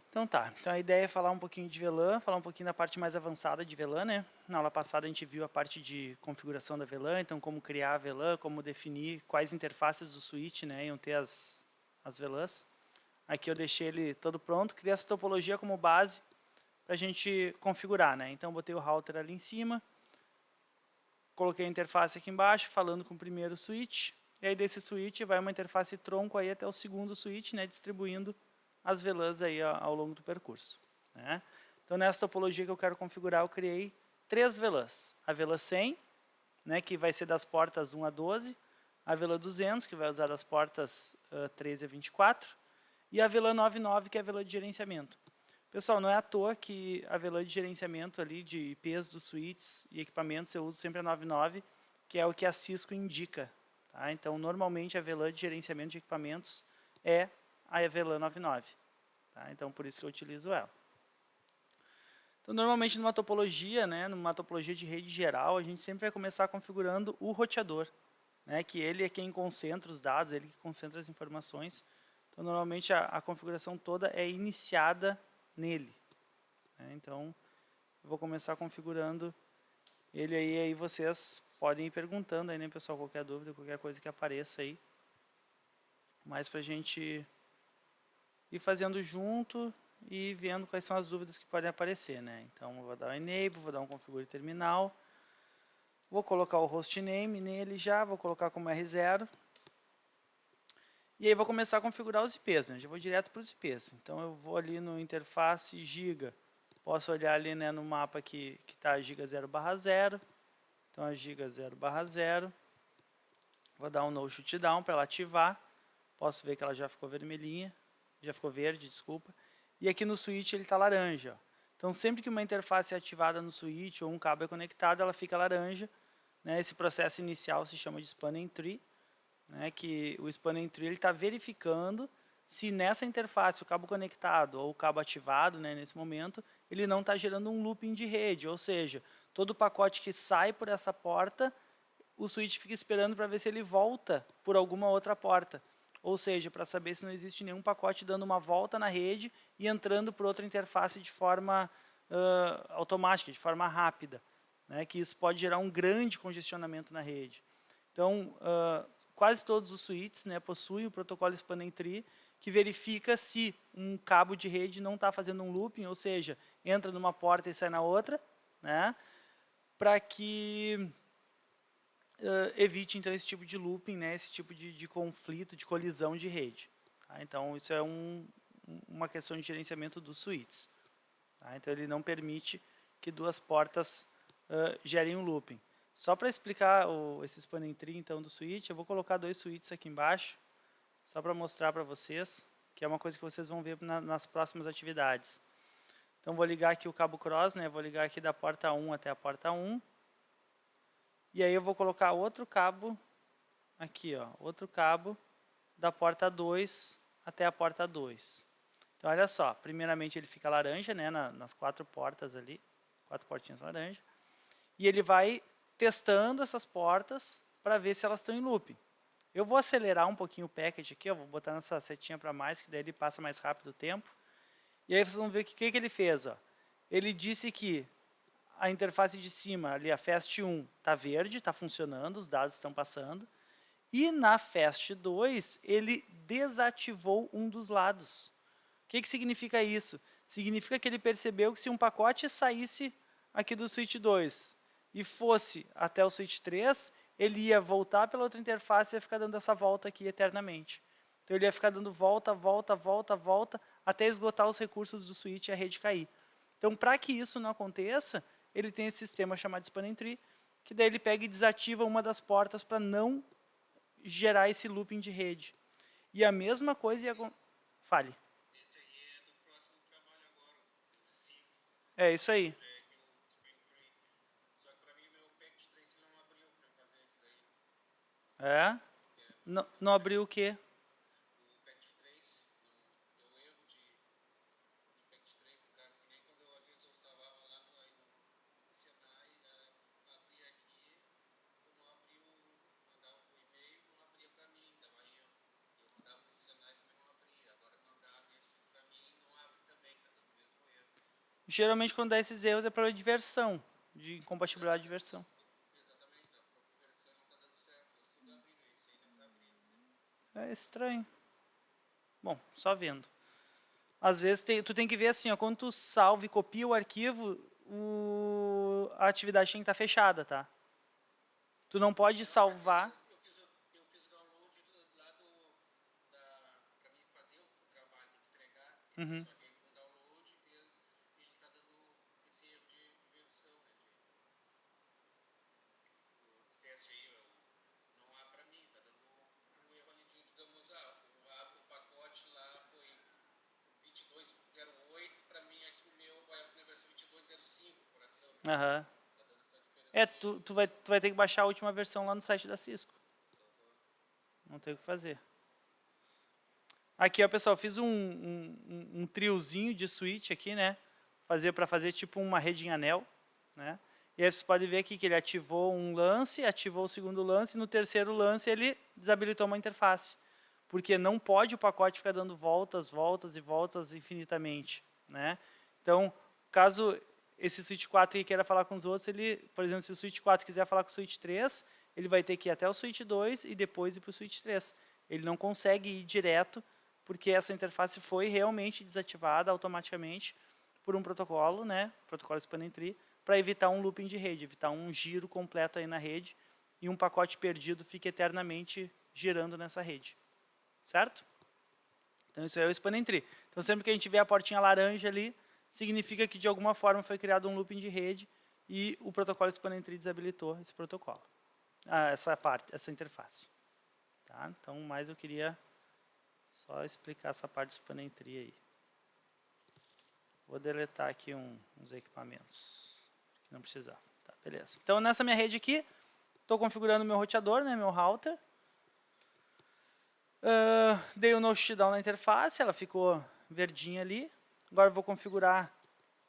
Então tá, então a ideia é falar um pouquinho de VLAN, falar um pouquinho da parte mais avançada de VLAN, né? Na aula passada a gente viu a parte de configuração da VLAN, então como criar a VLAN, como definir quais interfaces do switch, né, iam ter as VLANs. Aqui eu deixei ele todo pronto, criei essa topologia como base para a gente configurar, né? Então botei o router ali em cima, coloquei a interface aqui embaixo, falando com o primeiro switch, e aí desse switch vai uma interface tronco aí até o segundo switch, né, distribuindo as VLANs aí ao longo do percurso, né? Então nessa topologia que eu quero configurar, eu criei 3 VLANs. A VLAN 100, né, que vai ser das portas 1 a 12, a VLAN 200, que vai usar das portas 13 a 24, e a VLAN 99, que é a VLAN de gerenciamento. Pessoal, não é à toa que a VLAN de gerenciamento ali de IPs dos switches e equipamentos eu uso sempre a 99, que é o que a Cisco indica. Tá? Então, normalmente a VLAN de gerenciamento de equipamentos é a VLAN 99. Tá? Então, por isso que eu utilizo ela. Então, normalmente numa topologia, né, numa topologia de rede geral, a gente sempre vai começar configurando o roteador, né, que ele é quem concentra os dados, ele que concentra as informações. Então, normalmente a configuração toda é iniciada nele. Né? Então, eu vou começar configurando ele aí vocês podem ir perguntando aí, né, pessoal, qualquer dúvida, qualquer coisa que apareça aí. Mas para a gente ir fazendo junto e vendo quais são as dúvidas que podem aparecer, né. Então, eu vou dar um enable, vou dar um configure terminal, vou colocar o hostname nele já, vou colocar como R0. E aí vou começar a configurar os IPs, né? Já vou direto para os IPs. Então eu vou ali no interface giga, posso olhar ali, né, no mapa que está a giga 0/0. Então a giga 0/0. Vou dar um no shutdown para ela ativar. Posso ver que ela já ficou vermelhinha, já ficou verde, desculpa. E aqui no switch ele está laranja. Então sempre que uma interface é ativada no switch ou um cabo é conectado, ela fica laranja. Né? Esse processo inicial se chama de spanning tree. Né, que o spanning tree está verificando se nessa interface o cabo conectado ou o cabo ativado, né, nesse momento, ele não está gerando um looping de rede, ou seja, todo o pacote que sai por essa porta, o switch fica esperando para ver se ele volta por alguma outra porta, ou seja, para saber se não existe nenhum pacote dando uma volta na rede e entrando por outra interface de forma automática, de forma rápida, né, que isso pode gerar um grande congestionamento na rede. Então, quase todos os switches, né, possuem o protocolo Spanning Tree, que verifica se um cabo de rede não está fazendo um looping, ou seja, entra numa porta e sai na outra, né, para que evite então esse tipo de looping, né, esse tipo de conflito, de colisão de rede. Tá? Então, isso é uma questão de gerenciamento dos switches. Tá? Então, ele não permite que duas portas gerem um looping. Só para explicar esse spanning tree então do switch, eu vou colocar 2 switches aqui embaixo, só para mostrar para vocês, que é uma coisa que vocês vão ver nas próximas atividades. Então vou ligar aqui o cabo cross, né? Vou ligar aqui da porta 1 até a porta 1. E aí eu vou colocar outro cabo aqui, ó, outro cabo da porta 2 até a porta 2. Então olha só, primeiramente ele fica laranja, né, nas 4 portas ali, 4 portinhas laranja. E ele vai testando essas portas para ver se elas estão em looping. Eu vou acelerar um pouquinho o packet aqui, eu vou botar nessa setinha para mais, que daí ele passa mais rápido o tempo. E aí vocês vão ver o que ele fez. Ó. Ele disse que a interface de cima, ali a FAST 1, está verde, está funcionando, os dados estão passando. E na FAST 2, ele desativou um dos lados. O que significa isso? Significa que ele percebeu que se um pacote saísse aqui do switch 2 e fosse até o switch 3, ele ia voltar pela outra interface e ia ficar dando essa volta aqui eternamente. Então ele ia ficar dando volta, volta, volta, volta, até esgotar os recursos do switch e a rede cair. Então, para que isso não aconteça, ele tem esse sistema chamado spanning tree, que daí ele pega e desativa uma das portas para não gerar esse looping de rede. E a mesma coisa ia... Fale. Esse aí é do próximo trabalho agora, o 5. É isso aí. Que é o Spring Tree. Só que pra mim, meu Pact 3 não abriu pra fazer isso daí. É? Não abriu o quê? O Pact 3 deu erro de Pact 3, no caso, que nem quando às vezes eu salvava lá no Senai, abria aqui, eu não abriu, mandava pro e-mail, não abria pra mim, daí eu mandava pro Senai também não abria. Agora mandaram esse pra mim, não abre também, Geralmente, quando dá esses erros, é problema de versão, de incompatibilidade de versão. Exatamente, a conversão não está dando certo. Eu estou abrindo esse aí, não está abrindo. É estranho. Bom, só vendo. Às vezes, tu tem que ver assim, ó, quando tu salva e copia o arquivo, a atividade tem que estar fechada, tá? Tu não pode salvar. Eu fiz o download lá para mim fazer o trabalho de entregar. Uhum. Só que aí com o download ele está dando esse erro de versão, né? O CSI não há para mim, está dando um erro ali de, digamos, o pacote lá foi 22.08, para mim aqui o meu vai para a versão 22.05, coração. Aham. Tá dando essa diferença. É, tu vai ter que baixar a última versão lá no site da Cisco. Não tem o que fazer. Aqui, ó, pessoal, fiz um triozinho de switch aqui, né? Para fazer tipo uma rede em anel, né? E aí vocês podem ver aqui que ele ativou um lance, ativou o segundo lance, e no terceiro lance ele desabilitou uma interface. Porque não pode o pacote ficar dando voltas, voltas e voltas infinitamente, né? Então, caso esse switch 4 aqui queira falar com os outros, ele, por exemplo, se o switch 4 quiser falar com o switch 3, ele vai ter que ir até o switch 2 e depois ir para o switch 3. Ele não consegue ir direto, porque essa interface foi realmente desativada automaticamente por um protocolo, né, protocolo Spanning Tree, para evitar um looping de rede, evitar um giro completo aí na rede e um pacote perdido fique eternamente girando nessa rede. Certo? Então isso é o Spanning Tree. Então sempre que a gente vê a portinha laranja ali, significa que de alguma forma foi criado um looping de rede e o protocolo Spanning Tree desabilitou esse protocolo. Essa interface. Tá? Então, mais eu queria só explicar essa parte do Spanning Tree aí. Vou deletar aqui uns equipamentos que não precisava. Tá, beleza. Então, nessa minha rede aqui, estou configurando meu roteador, né, meu router. Dei o no shutdown na interface, ela ficou verdinha ali. Agora vou configurar,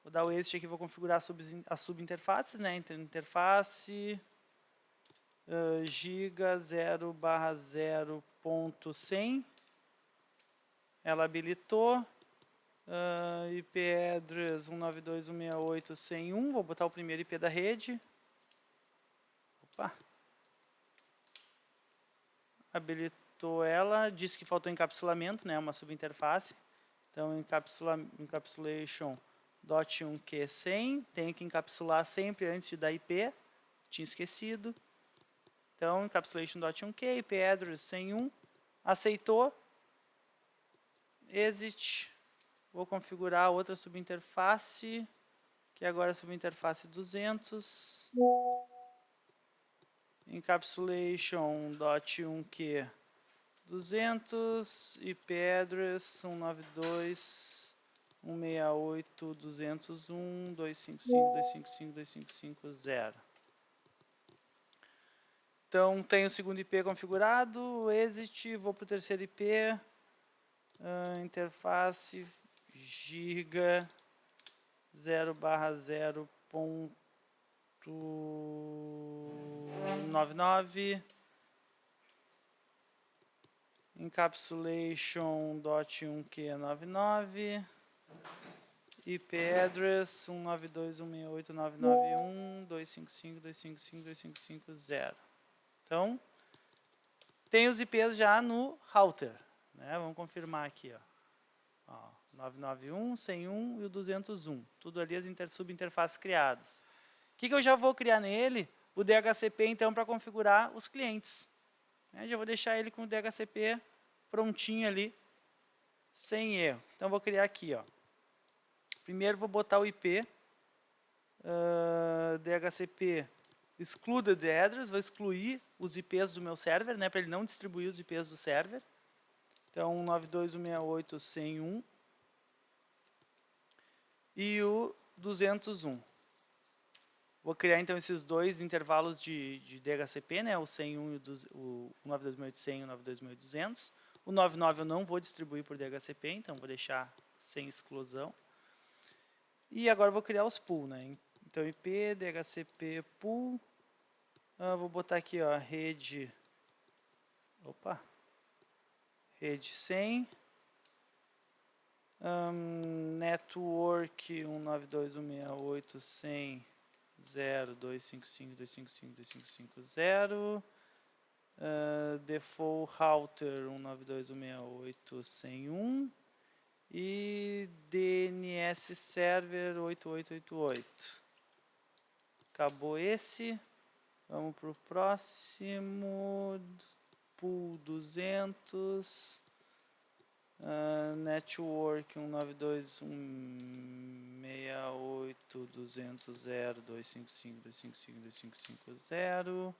vou dar o exit aqui, vou configurar as subinterfaces, né, interface giga 0/0.100. Ela habilitou. IP address 192.168.101, vou botar o primeiro IP da rede. Opa. Habilitou ela, disse que faltou encapsulamento, né, uma subinterface. Então, encapsulation .1q100, tenho que encapsular sempre antes de dar IP, tinha esquecido. Então, encapsulation .1q, IP address 101, aceitou, exit. Vou configurar outra subinterface, que agora é a subinterface 200. Encapsulation.1q 200, IP address 192.168.201.255.255.255.0. Então, tenho o segundo IP configurado, exit, vou para o terceiro IP, interface giga 0/0.99, encapsulation.1q99, IP address 192.168.991.255.255.255.0. Então, tem os IPs já no router, né? Vamos confirmar aqui, ó. 991, 101 e o 201. Tudo ali as subinterfaces criadas. O que eu já vou criar nele? O DHCP, então, para configurar os clientes. Já vou deixar ele com o DHCP prontinho ali, sem erro. Então, vou criar aqui, ó. Primeiro, vou botar o IP, DHCP excluded address, vou excluir os IPs do meu server, né, para ele não distribuir os IPs do server. Então, 192.168.101 e o 201. Vou criar, então, esses dois intervalos de DHCP, né, o 101 e o 92.100 e o 92.200. O 99 eu não vou distribuir por DHCP, então vou deixar sem exclusão. E agora vou criar os pool, né? Então, IP, DHCP, pool. Vou botar aqui, ó, rede 100. Network 192.168.100.255.255.255.0. Default Router 192.168.100.1 e DNS Server 8888. Acabou esse. Vamos para o próximo. Pool 200. Network 192.168.200.255.255.255.0.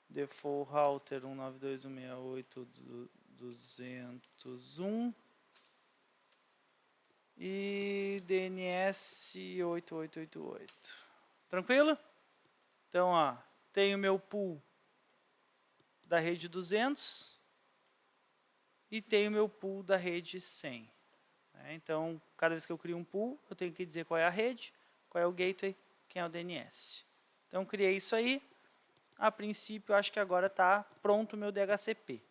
Default Router 192.168.201 e DNS 8888. Tranquilo? Então, ó, tenho meu pool da rede 200 e tenho meu pool da rede 100. Então, cada vez que eu crio um pool, eu tenho que dizer qual é a rede, qual é o gateway, quem é o DNS. Então, criei isso aí. A princípio, acho que agora está pronto o meu DHCP.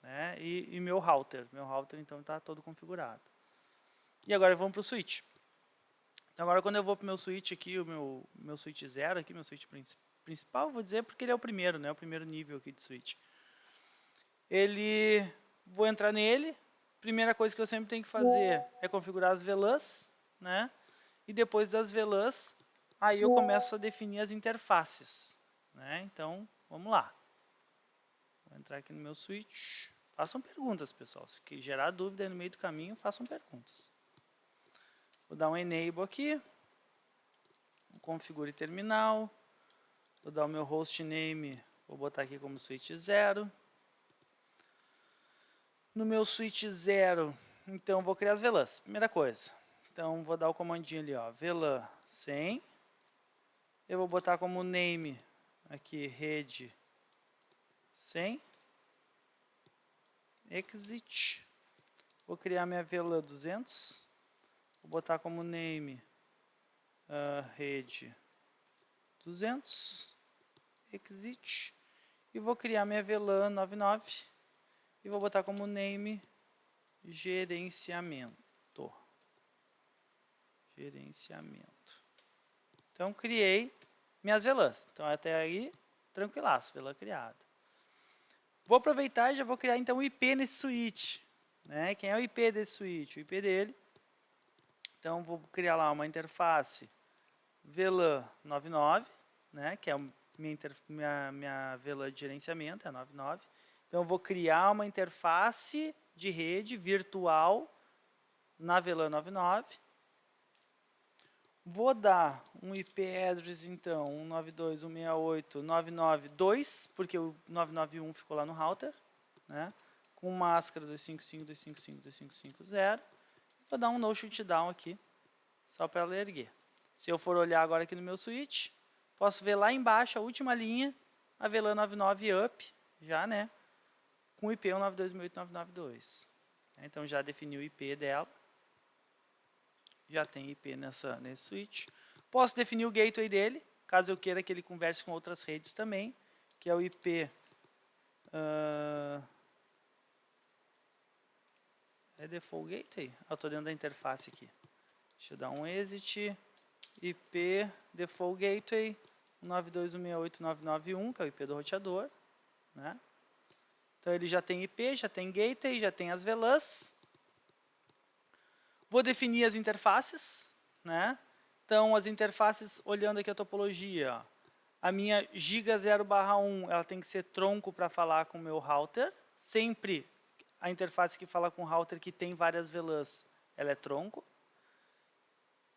Né? E meu router. Meu router, então, está todo configurado. E agora vamos para o switch. Então, agora quando eu vou para o meu switch aqui, o meu switch 0 aqui, meu switch principal, vou dizer porque ele é o primeiro, né? O primeiro nível aqui de switch. Vou entrar nele. Primeira coisa que eu sempre tenho que fazer é configurar as VLANs, né? E depois das VLANs, aí eu começo a definir as interfaces. Né? Então, vamos lá. Vou entrar aqui no meu switch. Façam perguntas, pessoal. Se gerar dúvida no meio do caminho, façam perguntas. Vou dar um enable aqui. Configure terminal. Vou dar o meu hostname. Vou botar aqui como switch 0. No meu switch 0, então, vou criar as VLANs. Primeira coisa. Então, vou dar o comandinho ali, ó. VLAN 100. Eu vou botar como name aqui, rede 100. Exit. Vou criar minha VLAN 200. Vou botar como name rede 200. Exit. E vou criar minha VLAN 99. E vou botar como name gerenciamento. Então, criei minhas VLANs. Então, até aí, tranquilaço, VLAN criada. Vou aproveitar e já vou criar, então, o IP nesse switch. Né? Quem é o IP desse switch? O IP dele. Então, vou criar lá uma interface VLAN 99, né? Que é a minha VLAN de gerenciamento, é a 99. Então, eu vou criar uma interface de rede virtual na VLAN 99. Vou dar um IP address, então, 192.168.992, porque o 991 ficou lá no router, né? Com máscara 255.255.255.0. Vou dar um no shutdown aqui, só para ela erguer. Se eu for olhar agora aqui no meu switch, posso ver lá embaixo, a última linha, a VLAN 99 up, já, né? Com o IP 192.168.992. Então, já defini o IP dela. Já tem IP nesse switch. Posso definir o gateway dele, caso eu queira que ele converse com outras redes também, que é o IP... é default gateway? Eu estou dentro da interface aqui. Deixa eu dar um exit. IP default gateway 192.168.991, que é o IP do roteador. Né? Então, ele já tem IP, já tem gateway, já tem as VLANs. Vou definir as interfaces, né? Então, as interfaces, olhando aqui a topologia, ó, a minha giga 0/1, ela tem que ser tronco para falar com o meu router. Sempre a interface que fala com o router que tem várias VLANs, ela é tronco.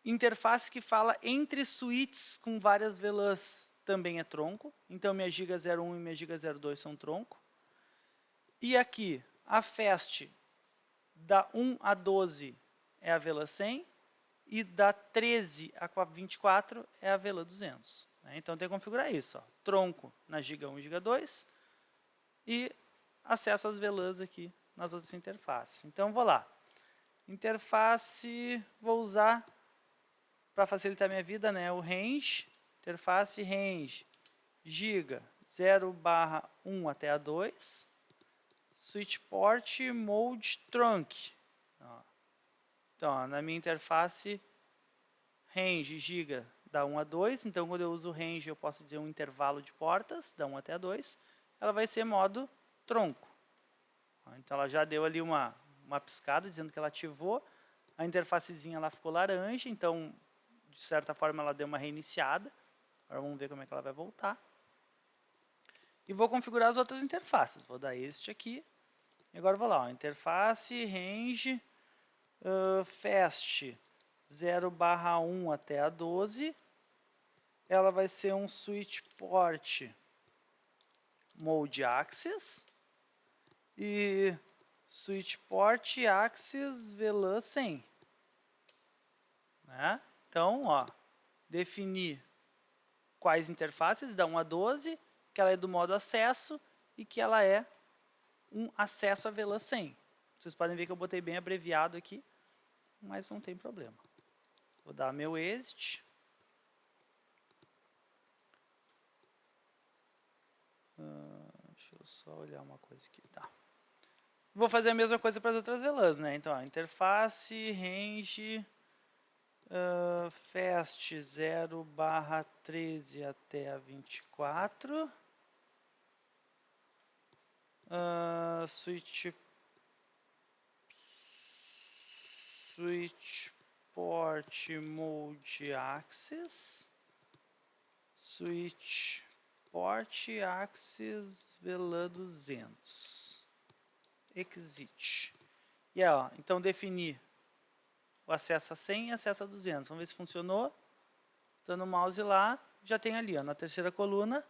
Interface que fala entre switches com várias VLANs também é tronco. Então, minha giga 01 e minha giga 02 são tronco. E aqui, a fast da 1 a 12 é a VLAN 100 e da 13 a 24 é a VLAN 200. Né? Então, tem que configurar isso. Ó. Tronco na giga 1 e giga 2 e acesso às VLANs aqui nas outras interfaces. Então, vou lá. Interface, vou usar, para facilitar a minha vida, né, o range, interface range, giga 0/1 até a 2, switch port mode trunk. Ó. Então, ó, na minha interface, range giga da 1 a 2. Então, quando eu uso range, eu posso dizer um intervalo de portas, da 1 até a 2. Ela vai ser modo tronco. Então, ela já deu ali uma piscada, dizendo que ela ativou. A interfacezinha ela ficou laranja, então, de certa forma, ela deu uma reiniciada. Agora, vamos ver como é que ela vai voltar. E vou configurar as outras interfaces. Vou dar este aqui. E agora, vou lá, ó, interface, range, fast 0/1 até a 12. Ela vai ser um switch port mode access e switch port access VLAN 100. Né? Então, ó, definir quais interfaces da 1 a 12, que ela é do modo acesso e que ela é um acesso a VLAN 100. Vocês podem ver que eu botei bem abreviado aqui, mas não tem problema. Vou dar meu exit. Deixa eu só olhar uma coisa aqui. Tá. Vou fazer a mesma coisa para as outras VLANs, né? Então, ó, interface, range, fast 0/13 até a 24. Switch port mode access. Switch port access VLAN 200. Exit. E ó, então definir o acesso a 100 e acesso a 200. Vamos ver se funcionou. Dando o mouse lá, já tem ali, ó, na terceira coluna,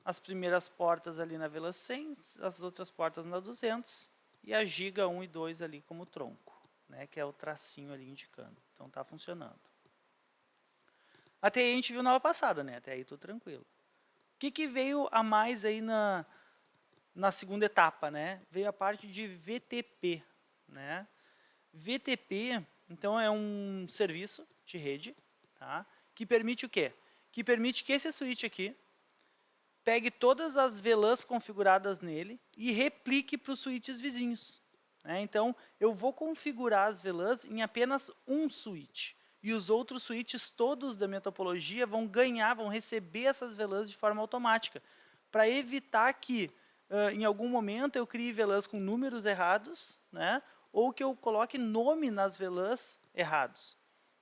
as primeiras portas ali na VLAN 100, as outras portas na 200 e a giga 1 e 2 ali como tronco, né, que é o tracinho ali indicando. Então está funcionando. Até aí a gente viu na aula passada, né? Até aí tudo tranquilo. O que veio a mais aí na segunda etapa, né? Veio a parte de VTP, né? VTP, então, é um serviço de rede, tá? Que permite o quê? Que permite que esse switch aqui pegue todas as VLANs configuradas nele e replique para os switches vizinhos. Né? Então, eu vou configurar as VLANs em apenas um switch. E os outros switches todos da minha topologia vão ganhar, vão receber essas VLANs de forma automática, para evitar que, em algum momento, eu crie VLANs com números errados, né? Ou que eu coloque nome nas VLANs errados.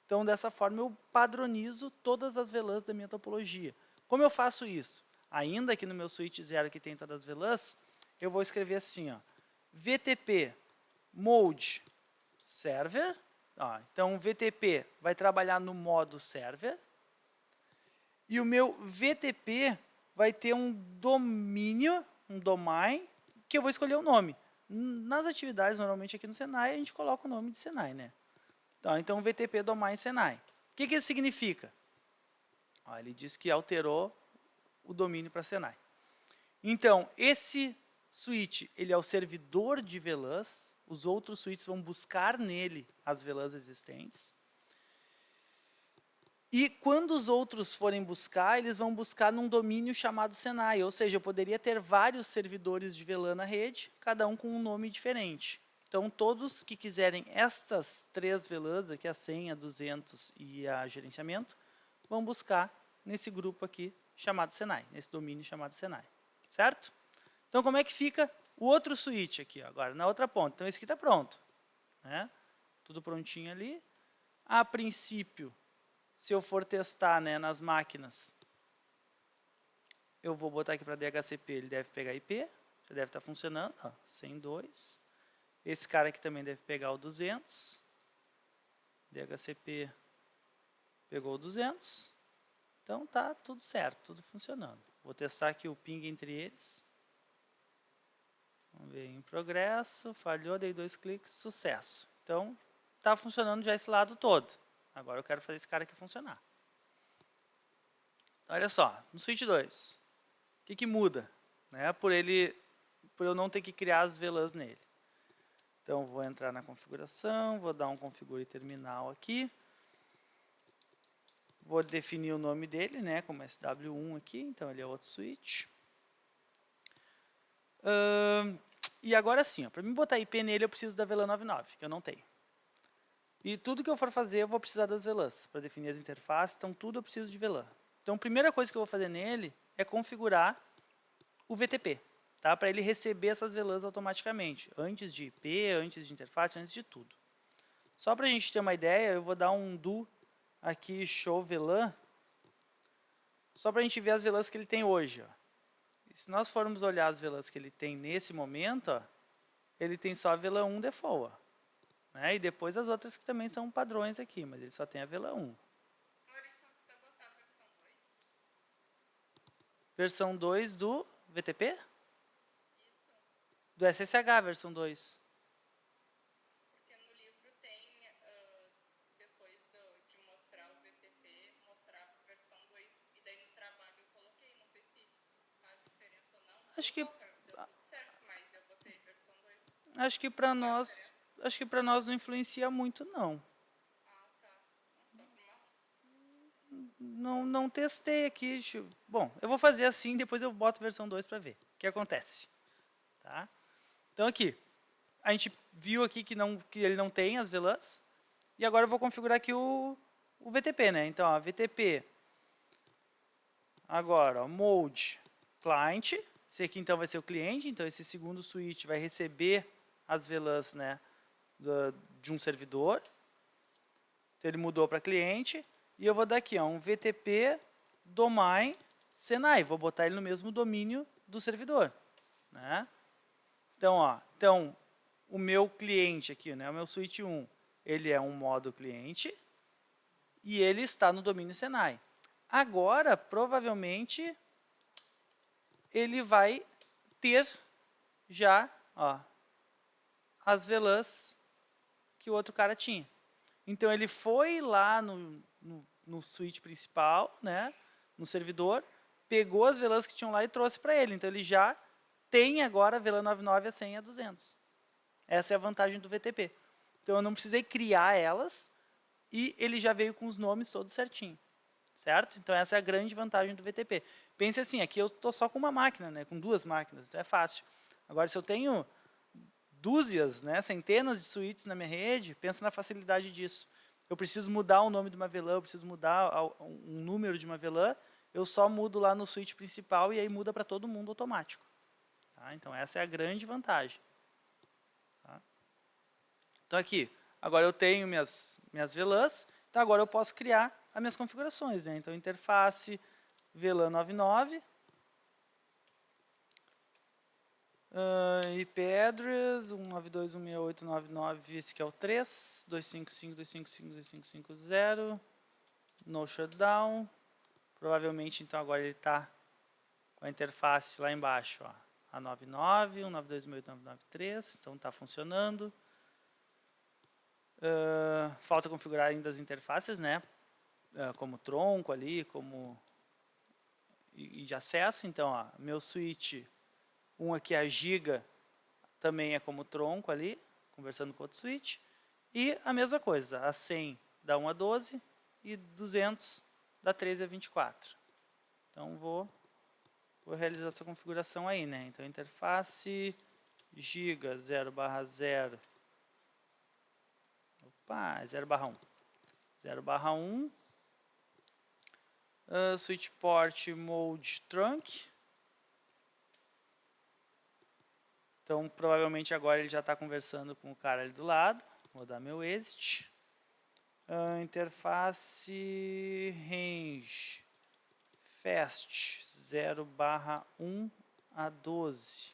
Então, dessa forma, eu padronizo todas as VLANs da minha topologia. Como eu faço isso? Ainda aqui no meu switch 0, que tem todas as VLANs, eu vou escrever assim, ó, VTP mode server. Ó, então, o VTP vai trabalhar no modo server. E o meu VTP vai ter um domínio, um domain, que eu vou escolher o nome. Nas atividades, normalmente aqui no Senai, a gente coloca o nome de Senai, né? Então VTP domain Senai. O que isso significa? Ó, ele diz que alterou o domínio para Senai. Então, esse switch, ele é o servidor de VLANs, os outros switches vão buscar nele as VLANs existentes. E quando os outros forem buscar, eles vão buscar num domínio chamado Senai, ou seja, eu poderia ter vários servidores de VLAN na rede, cada um com um nome diferente. Então, todos que quiserem estas 3 VLANs, aqui a 100, a 200 e a gerenciamento, vão buscar nesse grupo aqui chamado Senai, nesse domínio chamado Senai, certo? Então, como é que fica o outro switch aqui, agora, na outra ponta? Então, esse aqui está pronto, né? Tudo prontinho ali. A princípio, se eu for testar, né, nas máquinas, eu vou botar aqui para DHCP, ele deve pegar IP, já deve estar funcionando, ó, 102. Esse cara aqui também deve pegar o 200. DHCP pegou o 200. Então, tá tudo certo, tudo funcionando. Vou testar aqui o ping entre eles. Vamos ver em progresso, falhou, dei 2 cliques, sucesso. Então, está funcionando já esse lado todo. Agora eu quero fazer esse cara aqui funcionar. Então, olha só, no switch 2, o que muda? Né, por eu não ter que criar as VLANs nele. Então, vou entrar na configuração, vou dar um configure terminal aqui. Vou definir o nome dele, né, como SW1 aqui, então ele é outro switch. E agora sim, para mim botar IP nele eu preciso da VLAN 99, que eu não tenho. E tudo que eu for fazer, eu vou precisar das VLANs para definir as interfaces, então tudo eu preciso de VLAN. Então, a primeira coisa que eu vou fazer nele é configurar o VTP, tá? Para ele receber essas VLANs automaticamente, antes de IP, antes de interface, antes de tudo. Só para a gente ter uma ideia, eu vou dar um do aqui, show VLAN, só para a gente ver as VLANs que ele tem hoje. Ó. E se nós formos olhar as VLANs que ele tem nesse momento, ó, ele tem só a VLAN 1 default. Ó, né? E depois as outras que também são padrões aqui, mas ele só tem a VLAN 1. Maurício, não precisa botar a versão 2? Versão 2 do VTP? Isso, Do SSH, versão 2. porque no livro tem, depois de mostrar o VTP, mostrar a versão 2. E daí no trabalho eu coloquei, não sei se faz diferença ou não. Acho que, Deu tudo certo, mas eu botei versão 2. acho que para Faz nós, diferença? acho que para nós não influencia muito, não. Ah, tá. Só pra uma... Não testei aqui. Bom, eu vou fazer assim, depois eu boto versão 2 para ver o que acontece. Tá? Então aqui, a gente viu aqui que ele não tem as VLANs. E agora eu vou configurar aqui o VTP, né? Então, ó, VTP. Agora, ó, mode client. Esse aqui então vai ser o cliente. Então, esse segundo switch vai receber as VLANs, né, de um servidor. Então, ele mudou para cliente. E eu vou dar aqui ó, um VTP domain Senai. Vou botar ele no mesmo domínio do servidor. Né? Então, ó, o meu cliente aqui, né, o meu switch 1, ele é um modo cliente e ele está no domínio Senai. Agora, provavelmente, ele vai ter já ó, as VLANs que o outro cara tinha. Então, ele foi lá no switch principal, né, no servidor, pegou as VLANs que tinham lá e trouxe para ele. Então, ele já tem agora a VLAN 99, a 100 e a 200. Essa é a vantagem do VTP. Então, eu não precisei criar elas e ele já veio com os nomes todos certinho. Certo? Então, essa é a grande vantagem do VTP. Pense assim, aqui eu estou só com uma máquina, né, com duas máquinas, então é fácil. Agora, se eu tenho dúzias, né, centenas de switches na minha rede, pensa na facilidade disso. Eu preciso mudar o nome de uma VLAN, eu preciso mudar um número de uma VLAN, eu só mudo lá no switch principal e aí muda para todo mundo automático. Tá? Então, essa é a grande vantagem. Tá? Então, aqui, agora eu tenho minhas VLANs, então agora eu posso criar as minhas configurações. Né? Então, interface VLAN 99, IP address 192.168.99, esse que é o 3, 255.255.255.0, no shutdown. Provavelmente, então, agora ele está com a interface lá embaixo, ó, a 99, 192.168.193, então está funcionando. Falta configurar ainda as interfaces, né? Como tronco ali, como e de acesso. Então, ó, meu switch, aqui a giga, também é como tronco ali, conversando com outro switch. E a mesma coisa, a 100 da 1 a 12 e 200 da 13 a 24. Então, vou realizar essa configuração aí, né? Então, interface giga 0/0. Opa, 0/1. 0/1. Switch port mode trunk. Então, provavelmente agora ele já está conversando com o cara ali do lado. Vou dar meu exit. Interface range fast 0/1 a 12.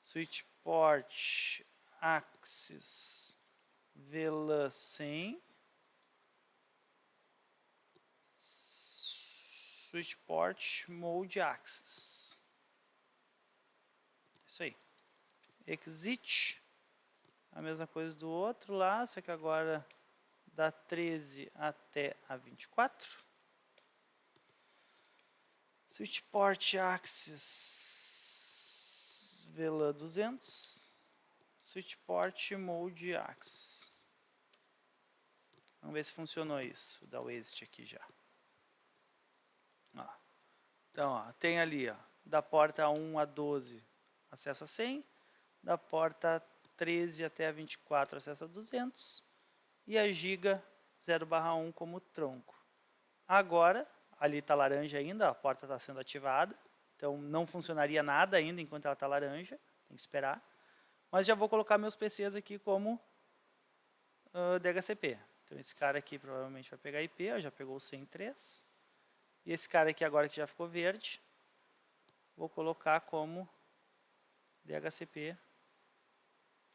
Switch port axis VLAN 100. Switch port mode axis. Isso aí. Exit. A mesma coisa do outro lá, só que agora da 13 até a 24. Switch port axis VLAN 200. Switch port mode axis. Vamos ver se funcionou isso. Vou dar o exit aqui já. Ó. Então, ó, tem ali, ó, da porta 1 a 12, acesso a 100. Da porta 13 até a 24, acesso a 200. e a giga 0/1 como tronco. Agora, ali está laranja ainda, a porta está sendo ativada, então não funcionaria nada ainda enquanto ela está laranja, tem que esperar. Mas já vou colocar meus PCs aqui como DHCP. Então esse cara aqui provavelmente vai pegar IP, ó, já pegou o 103. E esse cara aqui agora que já ficou verde, vou colocar como DHCP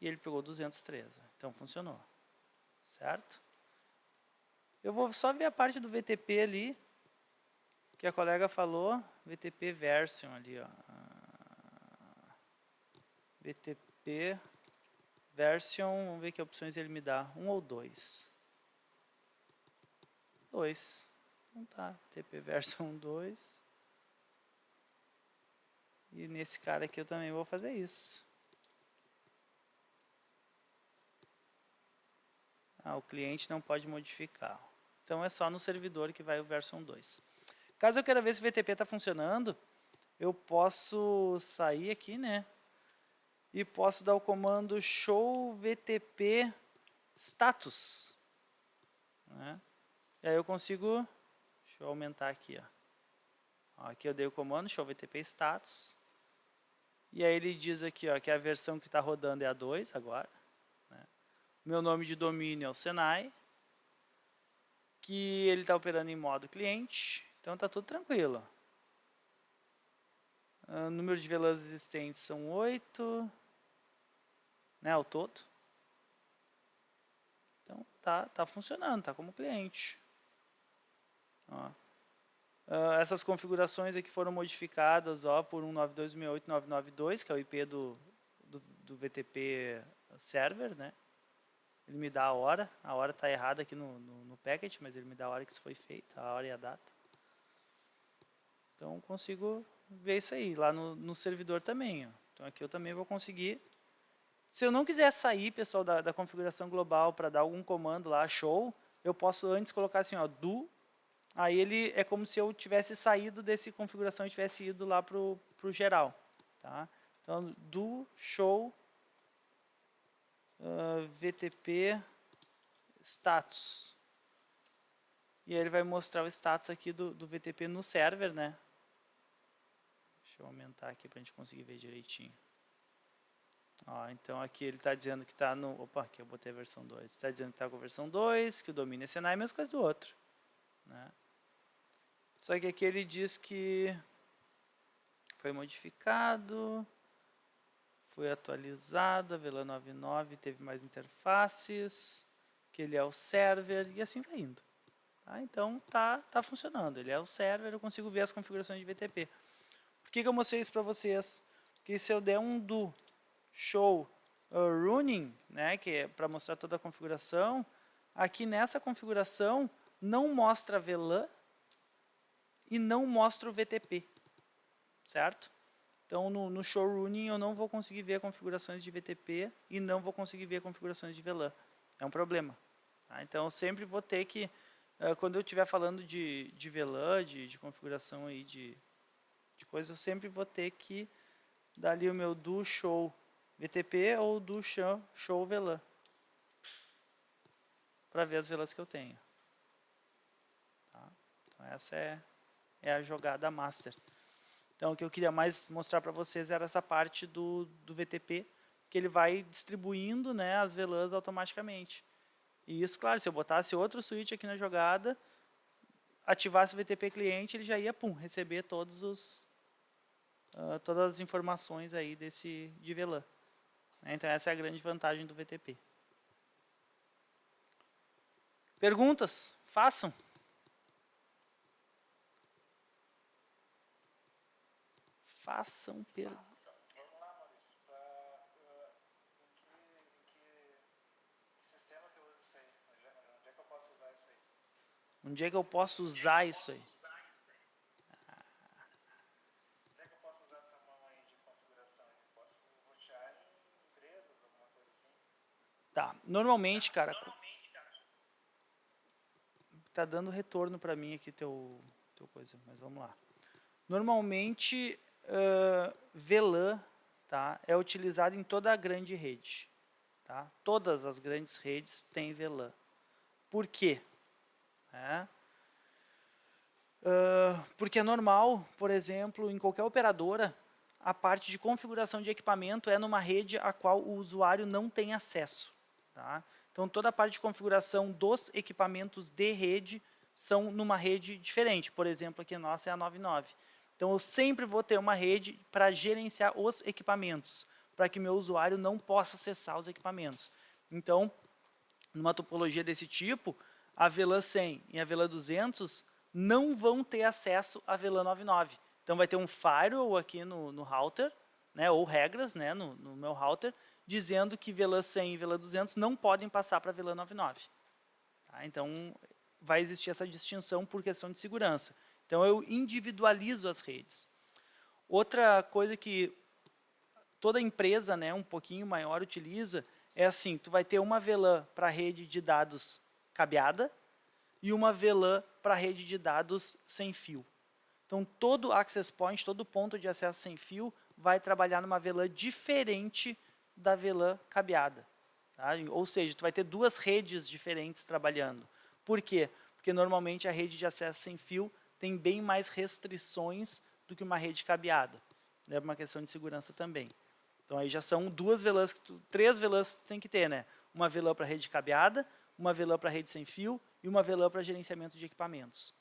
e ele pegou 213. Então funcionou, certo? Eu vou só ver a parte do VTP ali, que a colega falou, VTP version ali, ó. VTP version, vamos ver que opções ele me dá, 1 ou 2. 2. Então tá, VTP version 2. E nesse cara aqui eu também vou fazer isso. O cliente não pode modificar. Então é só no servidor que vai o version 2. Caso eu queira ver se o VTP está funcionando, eu posso sair aqui, né? E posso dar o comando show VTP status. Né? E aí eu consigo, deixa eu aumentar aqui, ó. Aqui eu dei o comando show VTP status. E aí ele diz aqui, ó, que a versão que está rodando é a 2 agora. Né? Meu nome de domínio é o Senai. Que ele está operando em modo cliente. Então está tudo tranquilo. O número de VLANs existentes são 8. Né, ao todo. Então tá funcionando, tá como cliente. Ó. Essas configurações aqui foram modificadas por 192.168.992, que é o IP do VTP server, né? Ele me dá a hora está errada aqui no packet, mas ele me dá a hora que isso foi feito, a hora e a data. Então consigo ver isso aí, lá no servidor também. Ó. Então aqui eu também vou conseguir. Se eu não quiser sair, pessoal, da configuração global para dar algum comando lá, show, eu posso antes colocar assim, ó, do. Aí ele é como se eu tivesse saído desse configuração e tivesse ido lá para o geral. Tá? Então, do show VTP status. E aí ele vai mostrar o status aqui do VTP no server, né? Deixa eu aumentar aqui para a gente conseguir ver direitinho. Ó, então aqui ele está dizendo que está no... Opa, aqui eu botei a versão 2. Está dizendo que está com a versão 2, que o domínio é Senai, a mesma coisa do outro. Né? Só que aqui ele diz que foi modificado, foi atualizado, a VLAN 99 teve mais interfaces, que ele é o server e assim vai indo. Tá? Então tá funcionando, ele é o server, eu consigo ver as configurações de VTP. Por que eu mostrei isso para vocês? Porque se eu der um do show running, né, que é para mostrar toda a configuração, aqui nessa configuração não mostra a VLAN e não mostra o VTP, certo? Então no show running eu não vou conseguir ver configurações de VTP e não vou conseguir ver configurações de VLAN. É um problema. Tá? Então eu sempre vou ter que, quando eu estiver falando de VLAN, de configuração aí de coisa, eu sempre vou ter que dar ali o meu do show VTP ou do show VLAN para ver as VLANs que eu tenho. Tá? Então essa é a jogada master. Então o que eu queria mais mostrar para vocês era essa parte do VTP, que ele vai distribuindo, né, as VLANs automaticamente. E isso, claro, se eu botasse outro switch aqui na jogada, ativasse o VTP cliente, ele já ia receber todas as informações aí de VLAN. Então essa é a grande vantagem do VTP. Perguntas? Façam. Façam perguntas. Vamos lá, Maurício. Em que sistema que eu uso isso aí? Onde é que eu posso usar isso aí? Onde é que eu posso usar isso aí? Onde é que eu posso usar essa mão aí de configuração? Eu posso rotear em empresas, alguma coisa assim? Tá, normalmente, cara, tá dando retorno para mim aqui teu coisa, mas vamos lá. Normalmente, VLAN, tá, é utilizado em toda a grande rede. Tá? Todas as grandes redes têm VLAN. Por quê? Porque é normal, por exemplo, em qualquer operadora, a parte de configuração de equipamento é numa rede a qual o usuário não tem acesso. Tá? Então, toda a parte de configuração dos equipamentos de rede são numa rede diferente. Por exemplo, aqui a nossa é a 99. Então, eu sempre vou ter uma rede para gerenciar os equipamentos, para que meu usuário não possa acessar os equipamentos. Então, numa topologia desse tipo, a VLAN 100 e a VLAN 200 não vão ter acesso à VLAN 99. Então, vai ter um firewall aqui no router, né, ou regras, né, no meu router, dizendo que VLAN 100 e VLAN 200 não podem passar para a VLAN 99. Tá? Então, vai existir essa distinção por questão de segurança. Então, eu individualizo as redes. Outra coisa que toda empresa, né, um pouquinho maior utiliza é assim, tu vai ter uma VLAN para a rede de dados cabeada e uma VLAN para a rede de dados sem fio. Então, todo access point, todo ponto de acesso sem fio vai trabalhar numa VLAN diferente da VLAN cabeada. Tá? Ou seja, tu vai ter duas redes diferentes trabalhando. Por quê? Porque normalmente a rede de acesso sem fio tem bem mais restrições do que uma rede cabeada. É uma questão de segurança também. Então, aí já são duas VLANs, três VLANs que tu tem que ter, né? Uma VLAN para rede cabeada, uma VLAN para rede sem fio e uma VLAN para gerenciamento de equipamentos.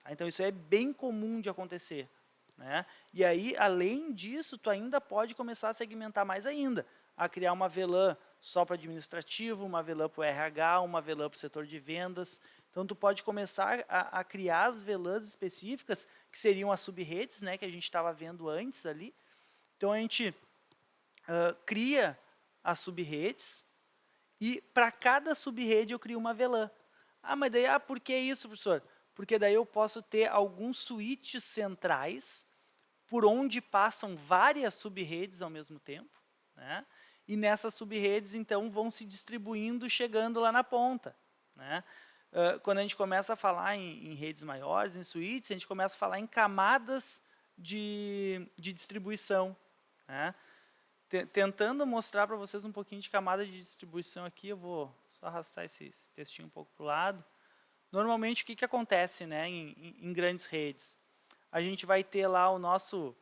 Tá? Então, isso é bem comum de acontecer. Né? E aí, além disso, tu ainda pode começar a segmentar mais ainda, a criar uma VLAN só para administrativo, uma VLAN para o RH, uma VLAN para o setor de vendas. Então, tu pode começar a criar as VLANs específicas, que seriam as sub-redes, né, que a gente estava vendo antes ali. Então, a gente cria as sub-redes e para cada sub-rede eu crio uma VLAN. Ah, mas daí, por que isso, professor? Porque daí eu posso ter alguns switches centrais por onde passam várias sub-redes ao mesmo tempo, né? E nessas sub-redes, então, vão se distribuindo, chegando lá na ponta. Né? Quando a gente começa a falar em redes maiores, em switches, a gente começa a falar em camadas de distribuição. Né? Tentando mostrar para vocês um pouquinho de camada de distribuição aqui, eu vou só arrastar esse textinho um pouco para o lado. Normalmente, o que acontece, né, em grandes redes? A gente vai ter lá o nosso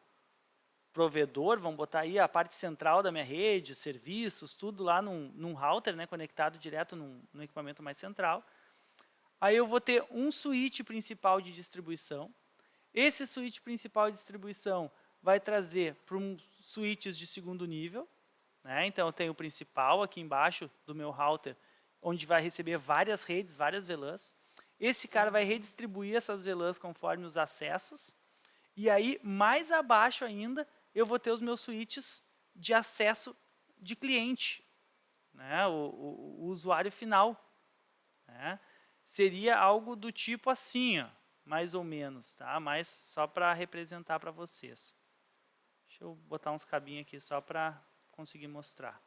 provedor, vamos botar aí a parte central da minha rede, os serviços, tudo lá num router, né, conectado direto num equipamento mais central. Aí eu vou ter um switch principal de distribuição. Esse switch principal de distribuição vai trazer para switches de segundo nível. Né? Então, eu tenho o principal aqui embaixo do meu router, onde vai receber várias redes, várias VLANs. Esse cara vai redistribuir essas VLANs conforme os acessos. E aí, mais abaixo ainda, eu vou ter os meus switches de acesso de cliente, né? o usuário final. Né? Seria algo do tipo assim, ó, mais ou menos, tá? Mas só para representar para vocês. Deixa eu botar uns cabinhos aqui só para conseguir mostrar.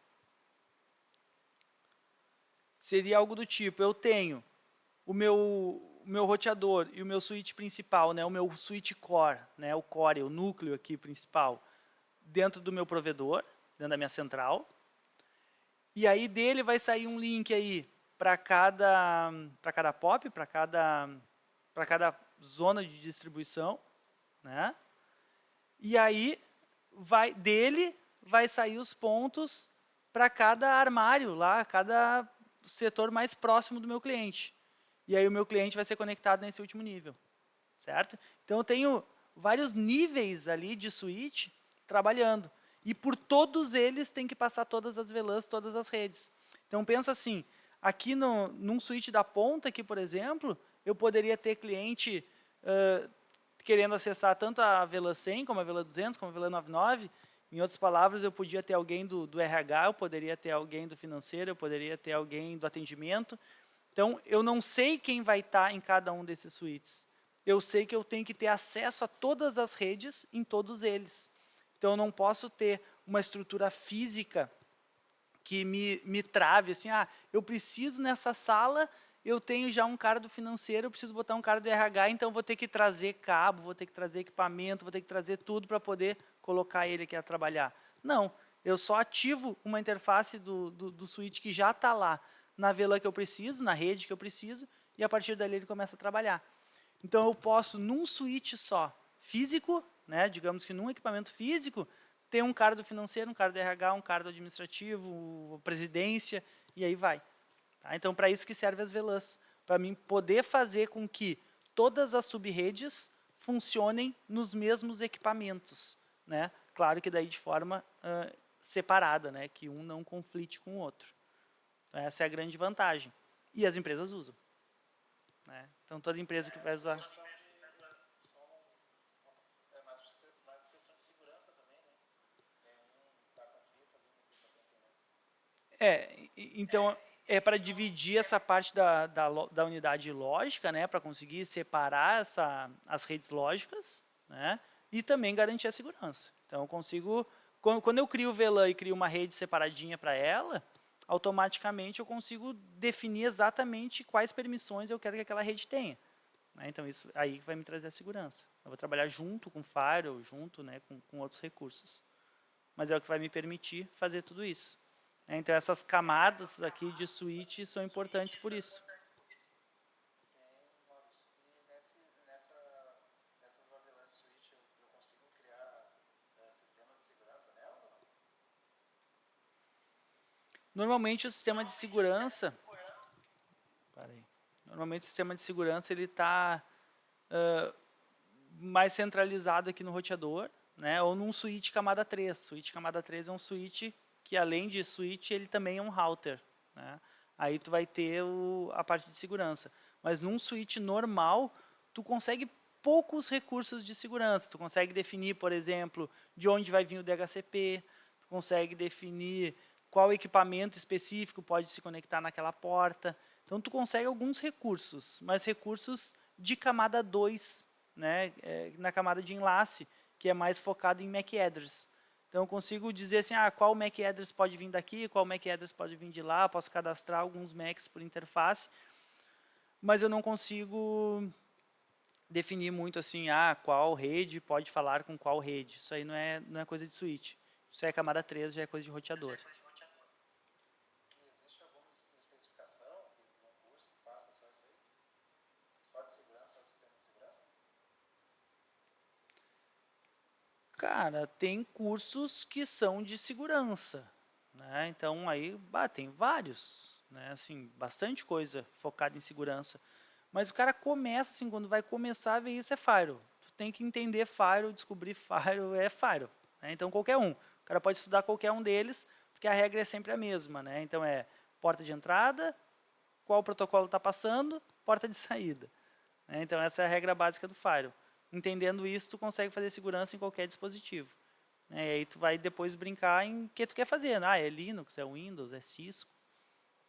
Seria algo do tipo, eu tenho o meu roteador e o meu switch principal, né, o meu switch core, né, o core, o núcleo aqui principal, dentro do meu provedor, dentro da minha central. E aí dele vai sair um link aí para cada POP, para cada zona de distribuição, né? E aí dele vai sair os pontos para cada armário lá, cada setor mais próximo do meu cliente. E aí o meu cliente vai ser conectado nesse último nível, certo? Então eu tenho vários níveis ali de switch trabalhando. E por todos eles tem que passar todas as VLANs, todas as redes. Então pensa assim, aqui num switch da ponta aqui, por exemplo, eu poderia ter cliente querendo acessar tanto a VLAN 100, como a VLAN 200, como a VLAN 99. Em outras palavras, eu podia ter alguém do RH, eu poderia ter alguém do financeiro, eu poderia ter alguém do atendimento. Então, eu não sei quem vai estar em cada um desses switches. Eu sei que eu tenho que ter acesso a todas as redes em todos eles. Então, eu não posso ter uma estrutura física que me trave, assim, eu preciso nessa sala, eu tenho já um cara do financeiro, eu preciso botar um cara do RH, então vou ter que trazer cabo, vou ter que trazer equipamento, vou ter que trazer tudo para poder colocar ele aqui a trabalhar. Não, eu só ativo uma interface do switch que já está lá. na VLAN que eu preciso, na rede que eu preciso, e a partir dali ele começa a trabalhar. Então, eu posso, num switch só, físico, né, digamos que num equipamento físico, ter um cara do financeiro, um cara do RH, um cara do administrativo, presidência, e aí vai. Tá? Então, para isso que serve as VLANs, para mim poder fazer com que todas as subredes funcionem nos mesmos equipamentos, né? Claro que daí de forma separada, né? Que um não conflite com o outro. Então, essa é a grande vantagem. E as empresas usam. Né? Então, toda empresa que vai usar... É mais questão de segurança também, né? Dá conflito ali, não fica entendendo. Então, é para dividir essa parte da unidade lógica, né, para conseguir separar as redes lógicas, né, e também garantir a segurança. Então, eu consigo, quando eu crio o VLAN e crio uma rede separadinha para ela, automaticamente eu consigo definir exatamente quais permissões eu quero que aquela rede tenha. Né, então, isso aí vai me trazer a segurança. Eu vou trabalhar junto com o Firewall, junto, né, com outros recursos. Mas é o que vai me permitir fazer tudo isso. Então, essas camadas aqui de switch são importantes por isso. Nessas VLAN switch eu consigo criar sistemas de segurança nelas ou não? Normalmente, o sistema de segurança... Normalmente, o sistema de segurança está mais centralizado aqui no roteador, né, ou num switch camada 3. Switch camada 3 é um switch que, além de switch, ele também é um router. Né? Aí tu vai ter a parte de segurança. Mas num switch normal, tu consegue poucos recursos de segurança. Tu consegue definir, por exemplo, de onde vai vir o DHCP, tu consegue definir qual equipamento específico pode se conectar naquela porta. Então, tu consegue alguns recursos, mas recursos de camada 2, né, na camada de enlace, que é mais focado em MAC address. Então, eu consigo dizer assim, qual MAC address pode vir daqui, qual MAC address pode vir de lá, posso cadastrar alguns MACs por interface, mas eu não consigo definir muito assim, qual rede pode falar com qual rede. Isso aí não é coisa de switch. Isso é camada 3, já é coisa de roteador. E existe alguma especificação de um curso que faça só isso aí? Só de segurança, sistema de segurança? Cara, tem cursos que são de segurança, né? Então aí tem vários, né? Assim, bastante coisa focada em segurança. Mas o cara começa assim, quando vai começar a ver isso é Firewall. Tu tem que entender Firewall, descobrir Firewall é Firewall. Né? Então qualquer um, o cara pode estudar qualquer um deles, porque a regra é sempre a mesma, né? Então é porta de entrada, qual protocolo está passando, porta de saída. Né? Então essa é a regra básica do Firewall. Entendendo isso, tu consegue fazer segurança em qualquer dispositivo. E aí tu vai depois brincar em o que tu quer fazer. É Linux, é Windows, é Cisco,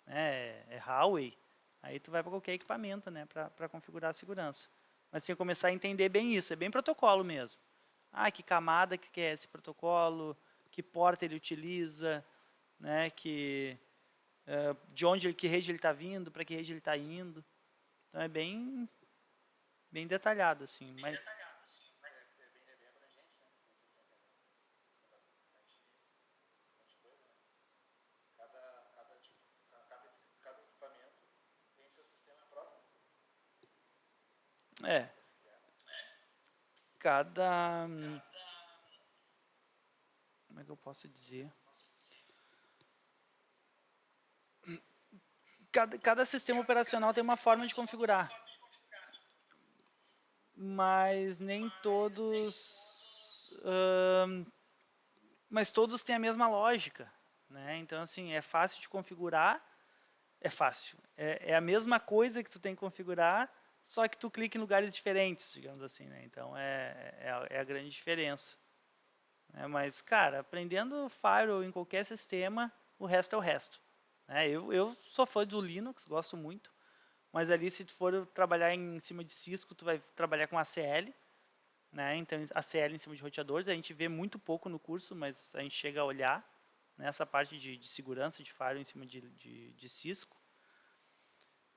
é Huawei. Aí tu vai para qualquer equipamento, né, para configurar a segurança. Mas tem que começar a entender bem isso, é bem protocolo mesmo. Que camada que é esse protocolo, que porta ele utiliza, né, de onde, que rede ele está vindo, para que rede ele está indo. Então é bem detalhado, assim. Mas É bem abrangente, né? Tem bastante coisa, né? Cada equipamento tem seu sistema próprio. Como é que eu posso dizer? Cada sistema operacional tem uma forma de configurar. Mas nem todos... mas todos têm a mesma lógica. Né? Então, assim, é fácil de configurar. É fácil. É a mesma coisa que tu tem que configurar, só que tu clica em lugares diferentes, digamos assim. Né? Então, é a grande diferença. Mas, cara, aprendendo Firewall em qualquer sistema, o resto é o resto. Eu sou fã do Linux, gosto muito. Mas ali, se tu for trabalhar em cima de Cisco, tu vai trabalhar com ACL. Né? Então, ACL em cima de roteadores, a gente vê muito pouco no curso, mas a gente chega a olhar nessa parte de segurança de firewall em cima de Cisco.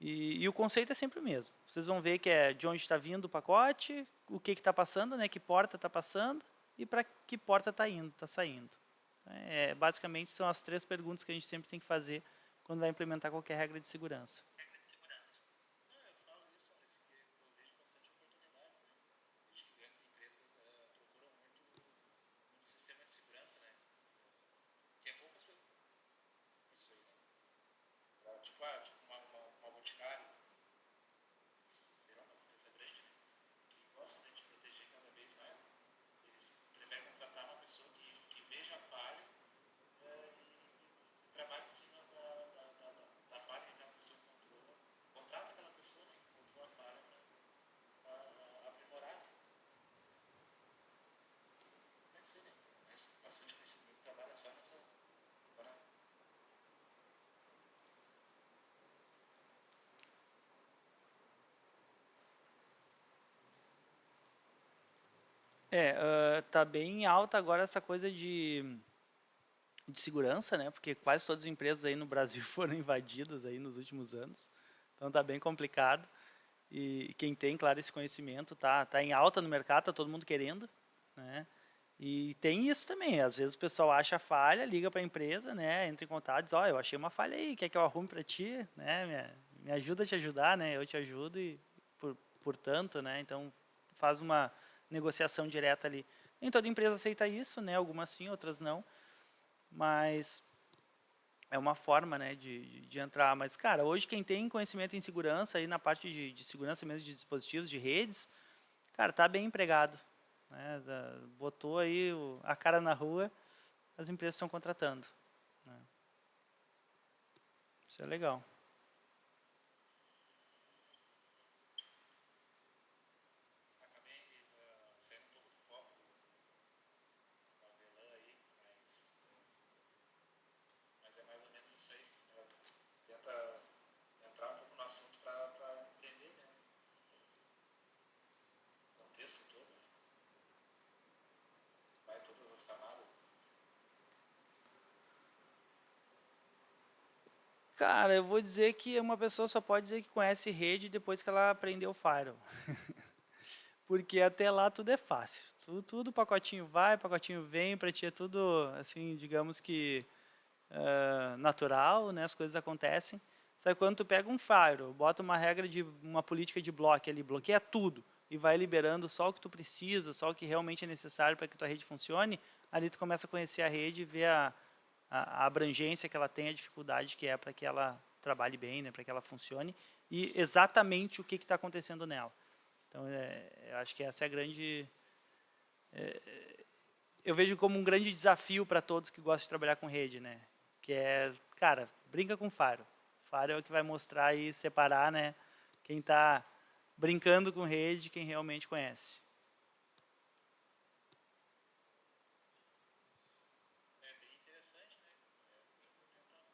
E o conceito é sempre o mesmo. Vocês vão ver que é de onde está vindo o pacote, o que está passando, né? Que porta está passando e para que porta está indo, está saindo. Basicamente, são as 3 perguntas que a gente sempre tem que fazer quando vai implementar qualquer regra de segurança. Não, eu falo isso, Alice, porque eu vejo bastante oportunidades, né? Vejo que grandes empresas procuram muito sistema de segurança, né? Que é poucas coisas. Isso aí, né? Tipo uma Boticário, será uma empresa grande, né? Que gostam, né, de proteger cada vez mais, né? Eles preferem contratar uma pessoa que veja a falha e trabalhe em cima da falha que aquela pessoa encontrou. Contrata aquela pessoa, né, que encontrou a falha para aprimorar. Deve ser, né? Mas bastante conhecimento trabalha só nessa. Só na, Tá bem alta agora essa coisa de segurança, né? Porque quase todas as empresas aí no Brasil foram invadidas aí nos últimos anos. Então tá bem complicado. E quem tem, claro, esse conhecimento tá em alta no mercado, tá todo mundo querendo, né? E tem isso também, às vezes o pessoal acha falha, liga para a empresa, né? Entra em contato, diz, ó, eu achei uma falha aí, quer que eu arrume para ti, né? Me ajuda a te ajudar, né? Eu te ajudo e portanto, né? Então faz uma negociação direta ali. Nem toda empresa aceita isso, né? Algumas sim, outras não. Mas é uma forma, né, de entrar. Mas, cara, hoje quem tem conhecimento em segurança, aí na parte de segurança mesmo de dispositivos, de redes, cara, tá bem empregado. Né? Botou aí a cara na rua, as empresas estão contratando. Né? Isso é legal. acabei saindo um pouco do foco da Velan aí, mas é mais ou menos isso aí. Tenta entrar um pouco no assunto para entender, né? O contexto todo, né? Vai todas as camadas. Cara, eu vou dizer que uma pessoa só pode dizer que conhece rede depois que ela aprendeu Firewall. Porque até lá tudo é fácil. Tudo pacotinho vai, pacotinho vem, para ti é tudo, assim, digamos que natural, né? As coisas acontecem. Só que quando tu pega um firewall, bota uma regra de uma política de bloco ali, bloqueia tudo e vai liberando só o que tu precisa, só o que realmente é necessário para que tua rede funcione, ali tu começa a conhecer a rede e ver a abrangência que ela tem, a dificuldade que é para que ela trabalhe bem, né? Para que ela funcione e exatamente o que está acontecendo nela. Então, eu acho que essa é a grande... eu vejo como um grande desafio para todos que gostam de trabalhar com rede, né? Que é, cara, brinca com faro. Faro é o que vai mostrar e separar, né? Quem está brincando com rede de quem realmente conhece. É bem interessante, né? Eu vou tentar buscar alguma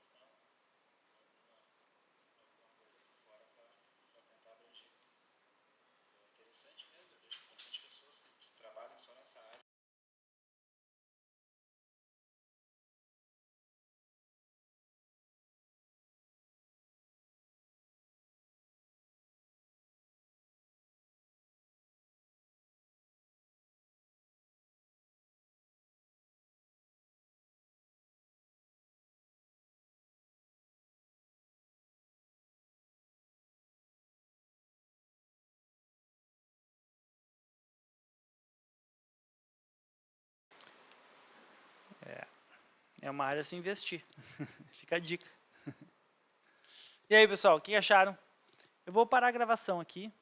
coisa por fora para tentar abranger. É interessante mesmo, eu vejo bastante pessoas que trabalham só nessa área. É uma área a se investir. Fica a dica. E aí, pessoal, o que acharam? Eu vou parar a gravação aqui.